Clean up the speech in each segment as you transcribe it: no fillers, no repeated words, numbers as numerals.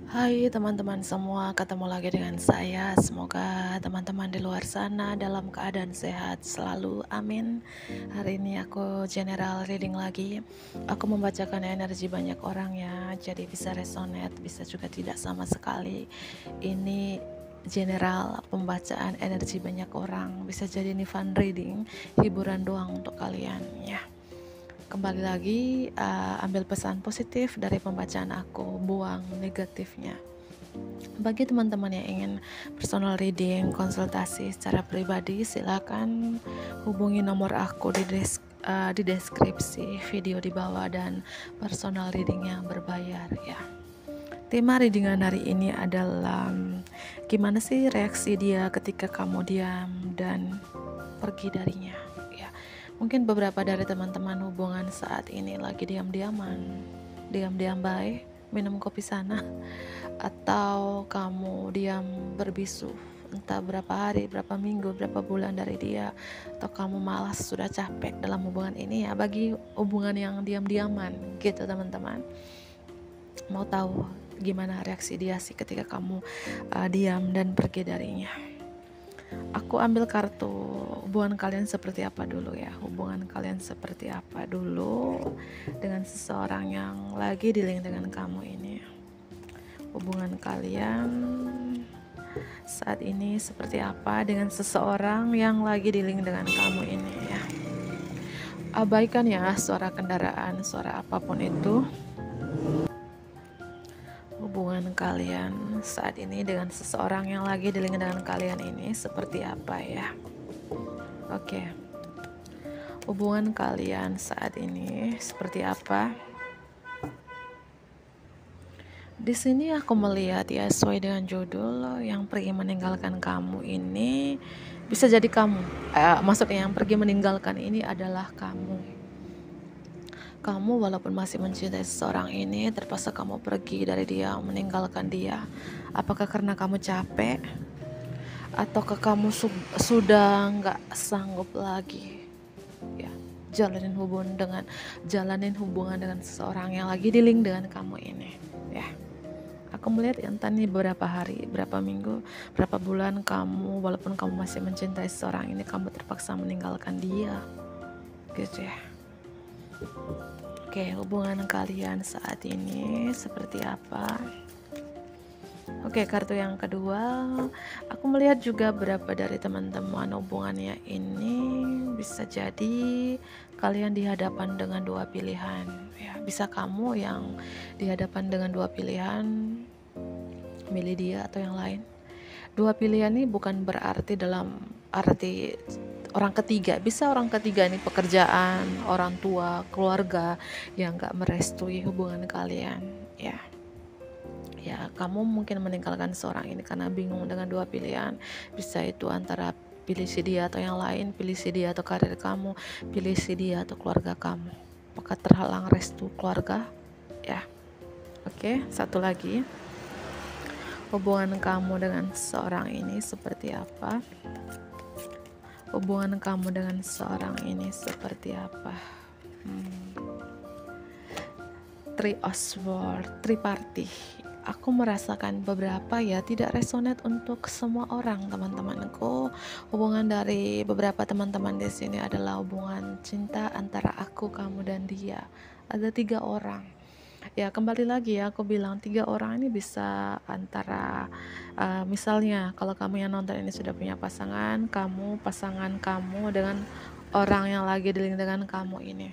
Hai teman-teman semua, ketemu lagi dengan saya. Semoga teman-teman di luar sana dalam keadaan sehat selalu, amin. Hari ini aku general reading lagi. Aku membacakan energi banyak orang ya, jadi bisa resonate, bisa juga tidak sama sekali. Ini general pembacaan energi banyak orang, bisa jadi ini fun reading, hiburan doang untuk kalian ya. Kembali lagi, ambil pesan positif dari pembacaan aku, buang negatifnya. Bagi teman-teman yang ingin personal reading, konsultasi secara pribadi, silakan hubungi nomor aku di deskripsi video di bawah dan personal reading yang berbayar ya. Tema readingan hari ini adalah gimana sih reaksi dia ketika kamu diam dan pergi darinya ya. Mungkin beberapa dari teman-teman hubungan saat ini lagi diam-diaman, diam-diam baik, minum kopi sana, atau kamu diam berbisu entah berapa hari, berapa minggu, berapa bulan dari dia, atau kamu malas, sudah capek dalam hubungan ini ya. Bagi hubungan yang diam-diaman gitu teman-teman, mau tahu gimana reaksi dia sih ketika kamu diam dan pergi darinya. Aku ambil kartu hubungan kalian seperti apa dulu ya. Hubungan kalian seperti apa dulu dengan seseorang yang lagi di link dengan kamu ini. Hubungan kalian saat ini seperti apa dengan seseorang yang lagi di link dengan kamu ini ya. Abaikan ya suara kendaraan, suara apapun itu. Hubungan kalian saat ini dengan seseorang yang lagi di link dengan kalian ini seperti apa ya. Oke. Hubungan kalian saat ini seperti apa? Di sini aku melihat ya, sesuai dengan judul, yang pergi meninggalkan kamu ini bisa jadi kamu. Maksudnya yang pergi meninggalkan ini adalah kamu. Kamu walaupun masih mencintai seseorang ini, terpaksa kamu pergi dari dia, meninggalkan dia. Apakah karena kamu capek? Ataukah kamu sudah nggak sanggup lagi? Ya, jalanin hubungan dengan seseorang yang lagi di link dengan kamu ini. Ya. Aku melihat entah nih beberapa hari, berapa minggu, berapa bulan kamu, walaupun kamu masih mencintai seseorang ini, kamu terpaksa meninggalkan dia, gitu ya. Oke, hubungan kalian saat ini seperti apa? Oke, kartu yang kedua, aku melihat juga berapa dari teman-teman hubungannya ini bisa jadi kalian dihadapan dengan dua pilihan. Ya, bisa kamu yang dihadapan dengan dua pilihan, milih dia atau yang lain. Dua pilihan ini bukan berarti dalam arti orang ketiga. Bisa orang ketiga ini pekerjaan, orang tua, keluarga yang gak merestui hubungan kalian ya. Ya, kamu mungkin meninggalkan seorang ini karena bingung dengan dua pilihan. Bisa itu antara pilih si dia atau yang lain, pilih si dia atau karir kamu, pilih si dia atau keluarga kamu. Maka terhalang restu keluarga ya. Oke, satu lagi. Hubungan kamu dengan seorang ini seperti apa? Hubungan kamu dengan seorang ini seperti apa? Three of Swords, triparty. Aku merasakan beberapa ya tidak resonate untuk semua orang teman-temanku. Hubungan dari beberapa teman-teman di sini adalah hubungan cinta antara aku, kamu dan dia. Ada 3 orang. Ya kembali lagi ya, aku bilang 3 orang ini bisa antara misalnya kalau kamu yang nonton ini sudah punya pasangan kamu dengan orang yang lagi dealing dengan kamu ini.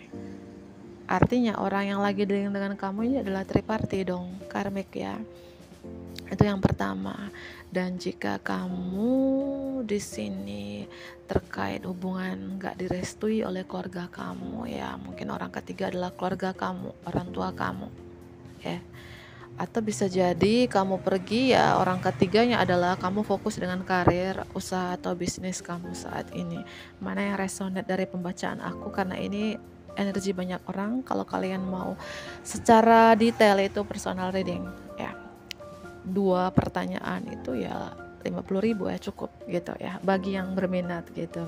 Artinya orang yang lagi dealing dengan kamu ini adalah triparty dong, karmik ya. Itu yang pertama. Dan jika kamu di sini terkait hubungan gak direstui oleh keluarga kamu ya, mungkin orang ketiga adalah keluarga kamu, orang tua kamu ya. Atau bisa jadi kamu pergi ya, orang ketiganya adalah kamu fokus dengan karir, usaha atau bisnis kamu saat ini. Mana yang resonate dari pembacaan aku, karena ini energi banyak orang. Kalau kalian mau secara detail itu personal reading ya, 2 pertanyaan itu ya 50.000 ya, cukup gitu ya bagi yang berminat gitu.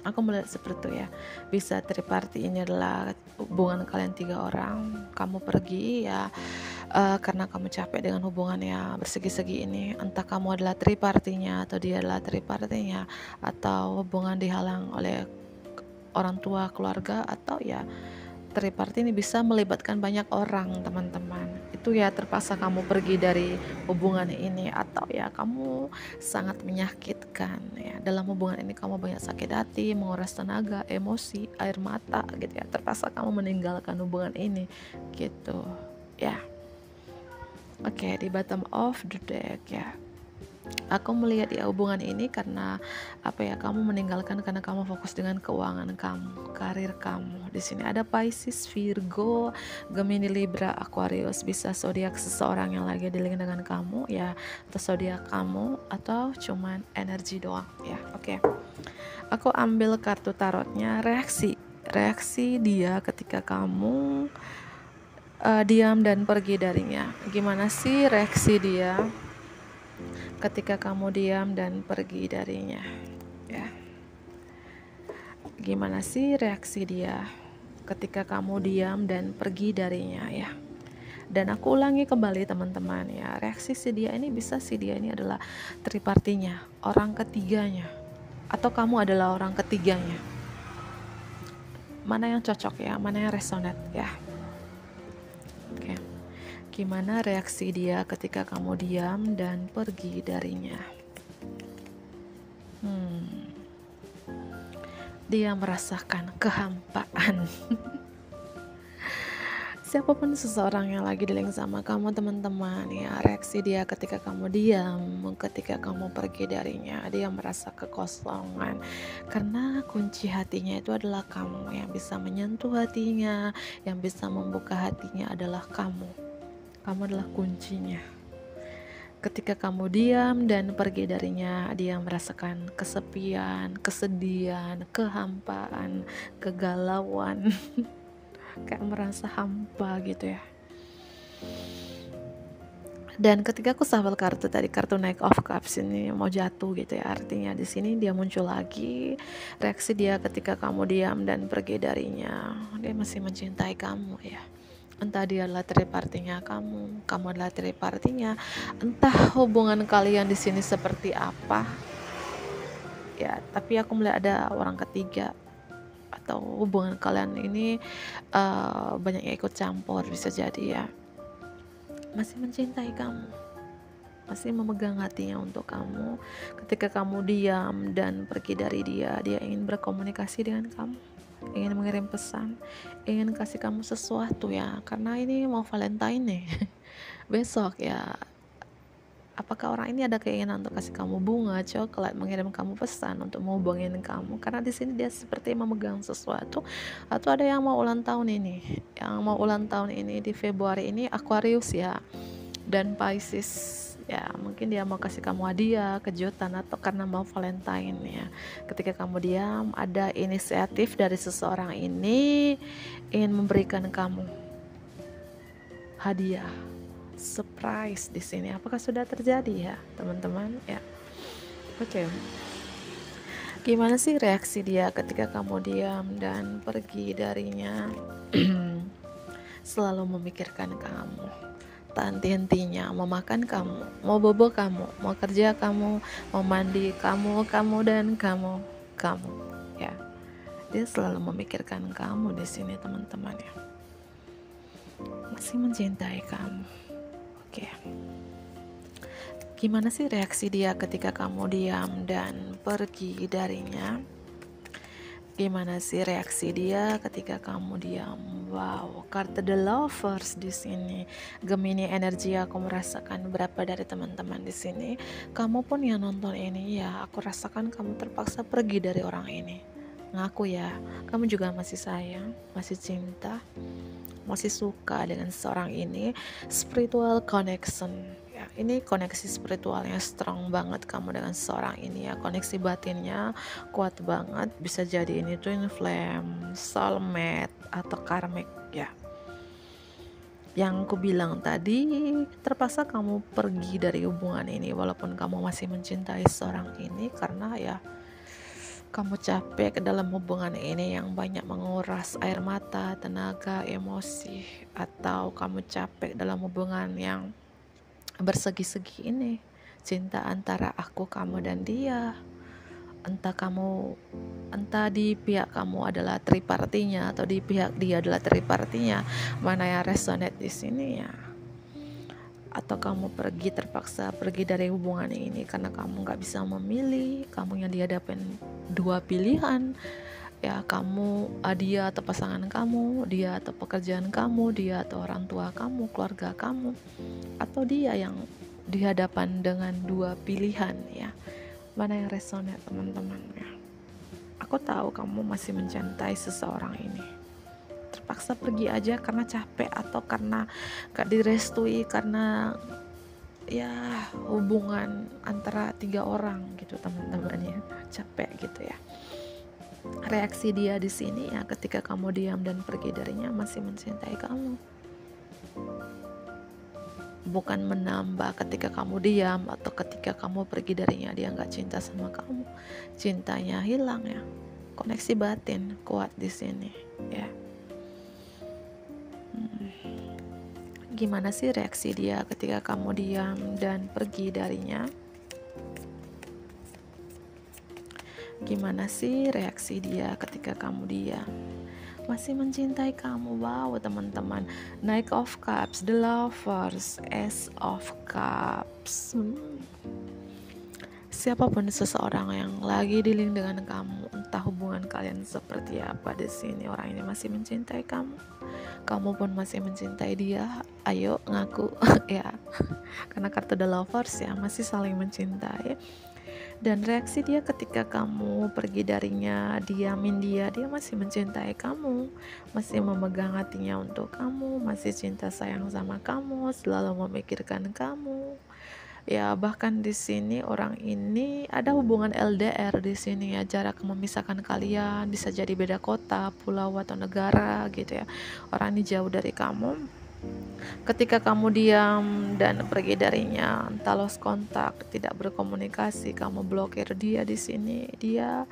Aku melihat seperti itu ya. Bisa triparty ini adalah hubungan kalian 3 orang, kamu pergi ya, karena kamu capek dengan hubungannya bersegi-segi ini, entah kamu adalah tripartinya atau dia adalah tripartinya, atau hubungan dihalang oleh orang tua, keluarga, atau ya triparti ini bisa melibatkan banyak orang, teman-teman. Itu ya terpaksa kamu pergi dari hubungan ini, atau ya kamu sangat menyakitkan ya. Dalam hubungan ini kamu banyak sakit hati, menguras tenaga, emosi, air mata gitu ya. Terpaksa kamu meninggalkan hubungan ini gitu ya. Oke, di bottom of the deck ya. Aku melihat ya hubungan ini karena kamu meninggalkan karena kamu fokus dengan keuangan kamu, karir kamu. Di sini ada Pisces, Virgo, Gemini, Libra, Aquarius. Bisa zodiak seseorang yang lagi dealing dengan kamu ya, atau zodiak kamu, atau cuman energi doang ya. Oke. Aku ambil kartu tarotnya, reaksi dia ketika kamu diam dan pergi darinya. Gimana sih reaksi dia ketika kamu diam dan pergi darinya ya? Gimana sih reaksi dia ketika kamu diam dan pergi darinya ya? Dan aku ulangi kembali teman-teman ya, reaksi si dia ini bisa si dia ini adalah tripartinya, orang ketiganya, atau kamu adalah orang ketiganya. Mana yang cocok ya, mana yang resonate ya? Oke. Gimana reaksi dia ketika kamu diam dan pergi darinya? Dia merasakan kehampaan. Siapapun seseorang yang lagi dealing sama kamu, teman-teman ya, reaksi dia ketika kamu diam, ketika kamu pergi darinya, dia merasa kekosongan. Karena kunci hatinya itu adalah kamu. Yang bisa menyentuh hatinya, yang bisa membuka hatinya adalah kamu. Kamu adalah kuncinya. Ketika kamu diam dan pergi darinya, dia merasakan kesepian, kesedihan, kehampaan, kegalauan. Kayak merasa hampa gitu ya. Dan ketika aku shuffle kartu tadi, kartu Knight of Cups ini mau jatuh gitu ya, artinya di sini dia muncul lagi. Reaksi dia ketika kamu diam dan pergi darinya, dia masih mencintai kamu ya. Entah dia adalah tripartinya kamu adalah tripartinya, entah hubungan kalian di sini seperti apa ya, tapi aku melihat ada orang ketiga, atau hubungan kalian ini banyak yang ikut campur, bisa jadi ya. Masih mencintai kamu, masih memegang hatinya untuk kamu. Ketika kamu diam dan pergi dari dia ingin berkomunikasi dengan kamu, ingin mengirim pesan, ingin kasih kamu sesuatu ya, karena ini mau Valentine nih besok ya. Apakah orang ini ada keinginan untuk kasih kamu bunga, coklat, mengirim kamu pesan untuk menghubungin kamu? Karena di sini dia seperti memegang sesuatu. Atau ada yang mau ulang tahun ini, di Februari ini Aquarius ya, dan Pisces ya. Mungkin dia mau kasih kamu hadiah, kejutan, atau karena mau Valentine ya. Ketika kamu diam, ada inisiatif dari seseorang ini ingin memberikan kamu hadiah, surprise di sini. Apakah sudah terjadi ya, teman-teman? Ya. Oke. Gimana sih reaksi dia ketika kamu diam dan pergi darinya? Selalu memikirkan kamu, tak henti-hentinya, mau makan kamu, mau bobo kamu, mau kerja kamu, mau mandi kamu dan kamu ya. Dia selalu memikirkan kamu di sini, teman-teman ya. Masih mencintai kamu. Oke. Gimana sih reaksi dia ketika kamu diam dan pergi darinya? Gimana sih reaksi dia ketika kamu diam? Wow, kartu The Lovers di sini. Gemini energi, aku merasakan berapa dari teman-teman di sini. Kamu pun yang nonton ini ya, aku rasakan kamu terpaksa pergi dari orang ini. Ngaku ya, kamu juga masih sayang, masih cinta, masih suka dengan seorang ini. Spiritual connection ya, ini koneksi spiritualnya strong banget kamu dengan seorang ini ya. Koneksi batinnya kuat banget, bisa jadi ini twin flame, soulmate, atau karmic ya. Yang aku bilang tadi, terpaksa kamu pergi dari hubungan ini walaupun kamu masih mencintai seorang ini, karena ya Kamu capek dalam hubungan ini yang banyak menguras air mata, tenaga, emosi, atau kamu capek dalam hubungan yang bersegi-segi ini, cinta antara aku, kamu, dan dia. Entah di pihak kamu adalah tripartinya atau di pihak dia adalah tripartinya, mana yang resonate di sini ya. Atau kamu terpaksa pergi dari hubungan ini karena kamu gak bisa memilih, kamu yang dihadapin dua pilihan ya, kamu dia atau pasangan kamu, dia atau pekerjaan kamu, dia atau orang tua kamu, keluarga kamu, atau dia yang dihadapan dengan dua pilihan ya. Mana yang resonate teman-teman ya. Aku tahu kamu masih mencintai seseorang ini, terpaksa pergi aja karena capek atau karena gak direstui, karena ya hubungan antara 3 orang gitu teman-teman ya, capek gitu ya. Reaksi dia di sini ya, ketika kamu diam dan pergi darinya, masih mencintai kamu. Bukan menambah ketika kamu diam atau ketika kamu pergi darinya dia nggak cinta sama kamu, cintanya hilang ya. Koneksi batin kuat di sini ya. Gimana sih reaksi dia ketika kamu diam dan pergi darinya? Gimana sih reaksi dia ketika kamu diam? Masih mencintai kamu. Wow teman-teman, Knight of Cups, The Lovers, Ace of Cups. Siapapun seseorang yang lagi dealing dengan kamu, entah hubungan kalian seperti apa, di sini orang ini masih mencintai kamu. Kamu pun masih mencintai dia. Ayo ngaku ya. Karena kartu The Lovers ya, masih saling mencintai. Dan reaksi dia ketika kamu pergi darinya, diamin dia masih mencintai kamu, masih memegang hatinya untuk kamu, masih cinta sayang sama kamu, selalu memikirkan kamu. Ya bahkan di sini orang ini ada hubungan LDR di sini ya, jarak memisahkan kalian, bisa jadi beda kota, pulau atau negara gitu ya. Orang ini jauh dari kamu. Ketika kamu diam dan pergi darinya, entah lost kontak, tidak berkomunikasi, kamu blokir dia di sini, dia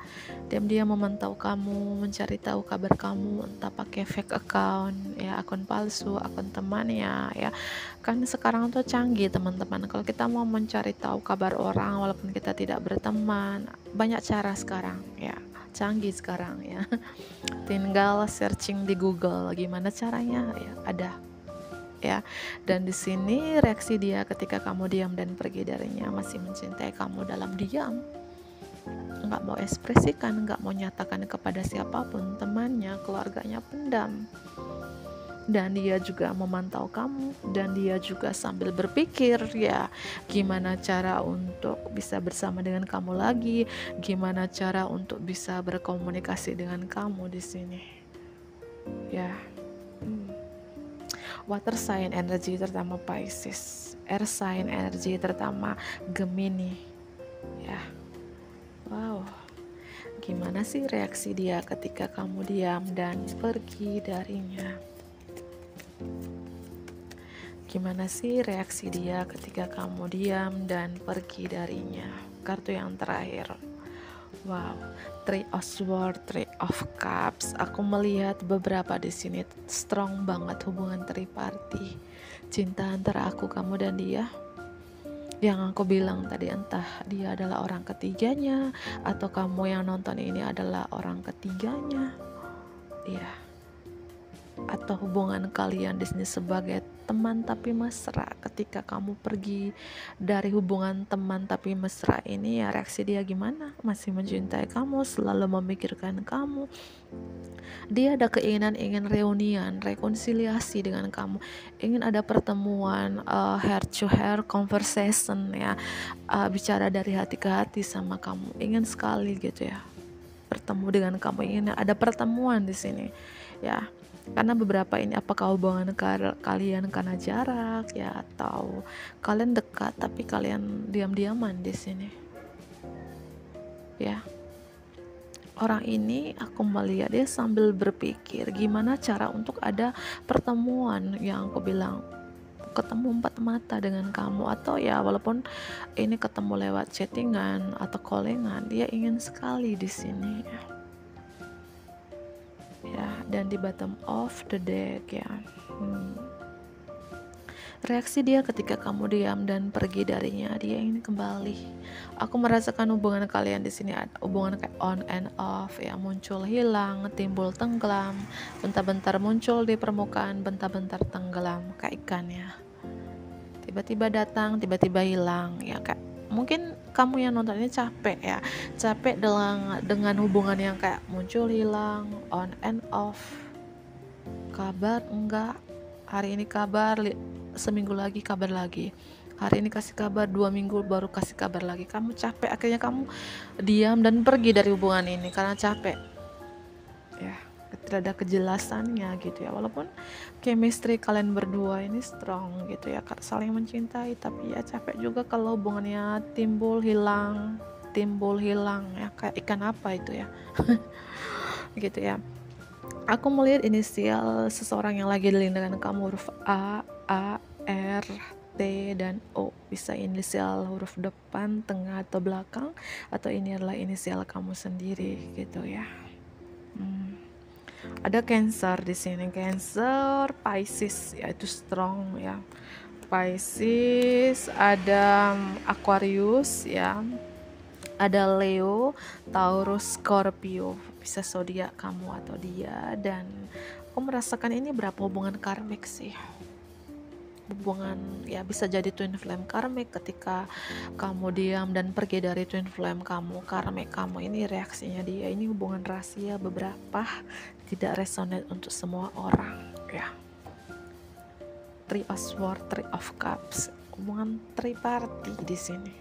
diam-diam memantau kamu, mencari tahu kabar kamu, entah pakai fake account ya, akun palsu, akun temannya ya. Kan sekarang tuh canggih teman-teman, kalau kita mau mencari tahu kabar orang walaupun kita tidak berteman, banyak cara sekarang ya, canggih sekarang ya. Tinggal searching di Google gimana caranya ya, ada ya. Dan di sini reaksi dia ketika kamu diam dan pergi darinya, masih mencintai kamu dalam diam, nggak mau ekspresikan, nggak mau nyatakan kepada siapapun, temannya, keluarganya, pendam. Dan dia juga memantau kamu, dan dia juga sambil berpikir ya, gimana cara untuk bisa bersama dengan kamu lagi, gimana cara untuk bisa berkomunikasi dengan kamu di sini ya. Water sign energi terutama Pisces, air sign energi terutama Gemini ya. Wow, gimana sih reaksi dia ketika kamu diam dan pergi darinya? Gimana sih reaksi dia ketika kamu diam dan pergi darinya? Kartu yang terakhir, wow, Three of Swords, Three of Cups. Aku melihat beberapa di sini strong banget hubungan triparty, cinta antara aku, kamu, dan dia. Yang aku bilang tadi, entah dia adalah orang ketiganya atau kamu yang nonton ini adalah orang ketiganya, ya. Atau hubungan kalian di sini sebagai teman tapi mesra. Ketika kamu pergi dari hubungan teman tapi mesra ini ya, reaksi dia gimana? Masih mencintai kamu, selalu memikirkan kamu. Dia ada keinginan ingin reunian, rekonsiliasi dengan kamu, ingin ada pertemuan, hair to hair conversation ya, bicara dari hati ke hati sama kamu, ingin sekali gitu ya bertemu dengan kamu, ingin ada pertemuan di sini ya. Karena beberapa ini, apakah hubungan kalian karena jarak ya, atau kalian dekat tapi kalian diam-diaman di sini ya. Orang ini aku melihat dia sambil berpikir gimana cara untuk ada pertemuan, yang aku bilang ketemu empat mata dengan kamu, atau ya walaupun ini ketemu lewat chattingan atau callingan, dia ingin sekali di sini ya. Dan di bottom of the deck ya, reaksi dia ketika kamu diam dan pergi darinya, dia ingin kembali. Aku merasakan hubungan kalian di sini ada hubungan kayak on and off ya, muncul hilang, timbul tenggelam, bentar-bentar muncul di permukaan, bentar-bentar tenggelam kayak ikan ya. Tiba-tiba datang, tiba-tiba hilang ya, kayak mungkin kamu yang nonton ini capek ya, capek dengan hubungan yang kayak muncul hilang, on and off, kabar enggak, hari ini kabar, seminggu lagi kabar lagi, hari ini kasih kabar, 2 minggu baru kasih kabar lagi. Kamu capek, akhirnya kamu diam dan pergi dari hubungan ini karena capek ya, tidak ada kejelasannya gitu ya. Walaupun chemistry kalian berdua ini strong gitu ya, saling mencintai, tapi ya capek juga kalau hubungannya timbul hilang ya, kayak ikan apa itu ya. Gitu ya. Aku melihat inisial seseorang yang lagi dealing dengan kamu, huruf A, R, T, dan O. Bisa inisial huruf depan, tengah, atau belakang, atau ini adalah inisial kamu sendiri gitu ya. Ada Cancer di sini, Cancer, Pisces, yaitu strong ya. Pisces, ada Aquarius ya, ada Leo, Taurus, Scorpio, bisa zodiak kamu atau dia. Dan aku merasakan ini berapa hubungan karmik sih, hubungan ya, bisa jadi twin flame karmik. Ketika kamu diam dan pergi dari twin flame kamu, karmik kamu ini, reaksinya dia ini hubungan rahasia, beberapa tidak resonate untuk semua orang ya. Three of Swords, Three of Cups, hubungan triparty di sini.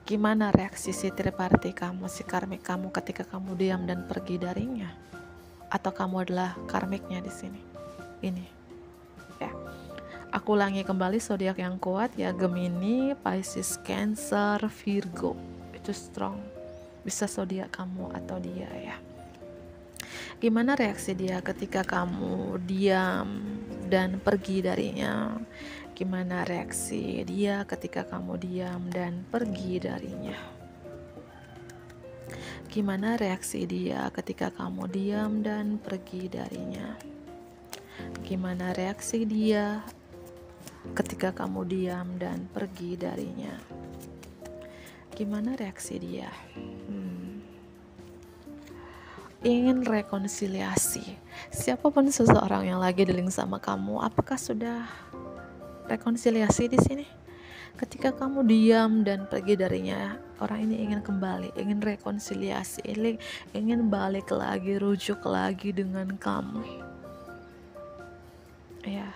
Gimana reaksi si triparty kamu, si karmik kamu ketika kamu diam dan pergi darinya? Atau kamu adalah karmiknya di sini? Ini ya. Aku ulangi kembali zodiak yang kuat ya, Gemini, Pisces, Cancer, Virgo. Itu strong. Bisa zodiak kamu atau dia ya. Gimana reaksi dia ketika kamu diam dan pergi darinya? Gimana reaksi dia ketika kamu diam dan pergi darinya? Gimana reaksi dia ketika kamu diam dan pergi darinya? Gimana reaksi dia ketika kamu diam dan pergi darinya? Gimana reaksi dia? Ingin rekonsiliasi. Siapapun seseorang yang lagi dealing sama kamu, apakah sudah rekonsiliasi di sini? Ketika kamu diam dan pergi darinya, orang ini ingin kembali, ingin rekonsiliasi, ingin balik lagi, rujuk lagi dengan kamu. Ya,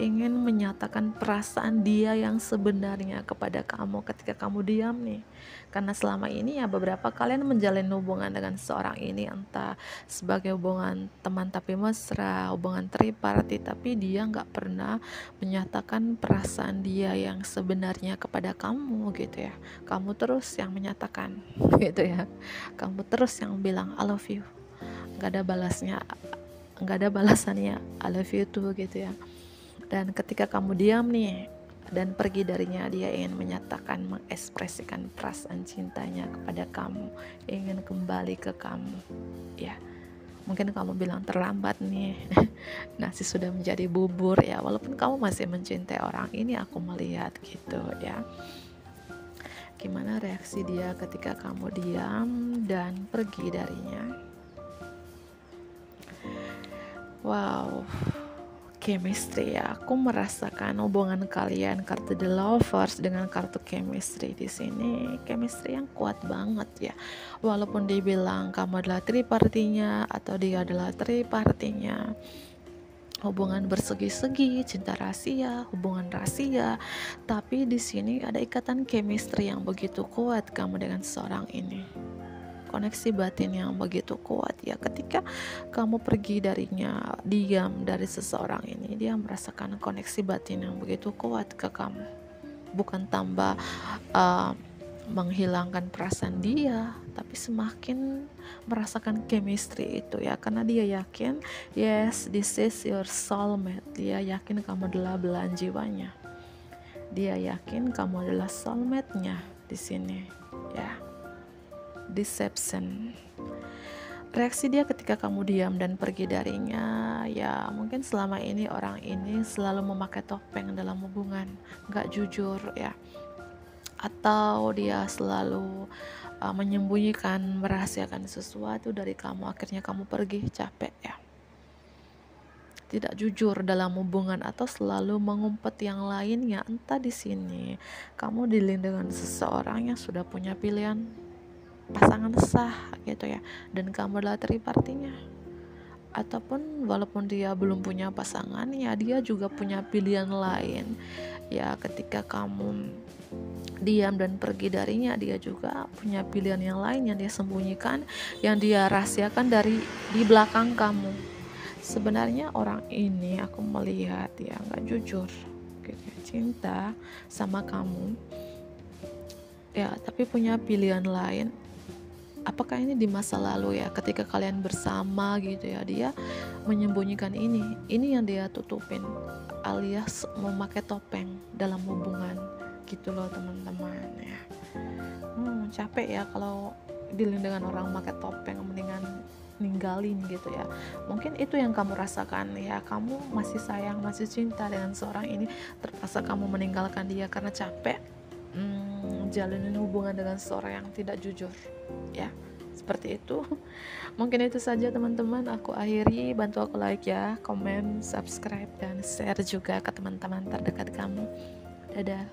ingin menyatakan perasaan dia yang sebenarnya kepada kamu ketika kamu diam nih. Karena selama ini ya beberapa kalian menjalin hubungan dengan seorang ini, entah sebagai hubungan teman tapi mesra, hubungan triparty, tapi dia gak pernah menyatakan perasaan dia yang sebenarnya kepada kamu gitu ya. Kamu terus yang menyatakan gitu ya, kamu terus yang bilang I love you, gak ada balasannya I love you too gitu ya. Dan ketika kamu diam nih dan pergi darinya, dia ingin menyatakan, mengekspresikan perasaan cintanya kepada kamu, ingin kembali ke kamu ya. Mungkin kamu bilang terlambat nih, nasi sudah menjadi bubur ya. Walaupun kamu masih mencintai orang ini, aku melihat gitu ya. Gimana reaksi dia ketika kamu diam dan pergi darinya? Wow, chemistry ya. Aku merasakan hubungan kalian, kartu The Lovers dengan kartu chemistry di sini, chemistry yang kuat banget ya. Walaupun dibilang kamu adalah tripartinya atau dia adalah tripartinya, hubungan bersegi-segi, cinta rahasia, hubungan rahasia, tapi di sini ada ikatan chemistry yang begitu kuat kamu dengan seorang ini. Koneksi batin yang begitu kuat ya. Ketika kamu pergi darinya, diam dari seseorang ini, dia merasakan koneksi batin yang begitu kuat ke kamu. Bukan tambah menghilangkan perasaan dia, tapi semakin merasakan chemistry itu ya, karena dia yakin yes, this is your soulmate. Dia yakin kamu adalah belahan jiwanya, dia yakin kamu adalah soulmate-nya di sini ya. Deception. Reaksi dia ketika kamu diam dan pergi darinya, ya mungkin selama ini orang ini selalu memakai topeng dalam hubungan, gak jujur ya, atau dia selalu menyembunyikan, merahasiakan sesuatu dari kamu. Akhirnya kamu pergi, capek ya, tidak jujur dalam hubungan, atau selalu mengumpet yang lainnya. Entah di sini kamu dealing dengan seseorang yang sudah punya pilihan pasangan sah gitu ya, dan kamu adalah third party-nya, ataupun walaupun dia belum punya pasangan ya, dia juga punya pilihan lain ya. Ketika kamu diam dan pergi darinya, dia juga punya pilihan yang lain yang dia sembunyikan, yang dia rahasiakan dari di belakang kamu. Sebenarnya orang ini aku melihat ya nggak jujur gitu ya, cinta sama kamu ya, tapi punya pilihan lain. Apakah ini di masa lalu ya, ketika kalian bersama gitu ya, dia menyembunyikan ini yang dia tutupin, alias memakai topeng dalam hubungan gitu loh teman-teman ya. Capek ya kalau dealing dengan orang memakai topeng, mendingan ninggalin gitu ya. Mungkin itu yang kamu rasakan ya, kamu masih sayang, masih cinta dengan seorang ini, terpaksa kamu meninggalkan dia karena capek jalanin hubungan dengan seorang yang tidak jujur ya, seperti itu. Mungkin itu saja teman-teman, aku akhiri. Bantu aku like ya, komen, subscribe, dan share juga ke teman-teman terdekat kamu. Dadah.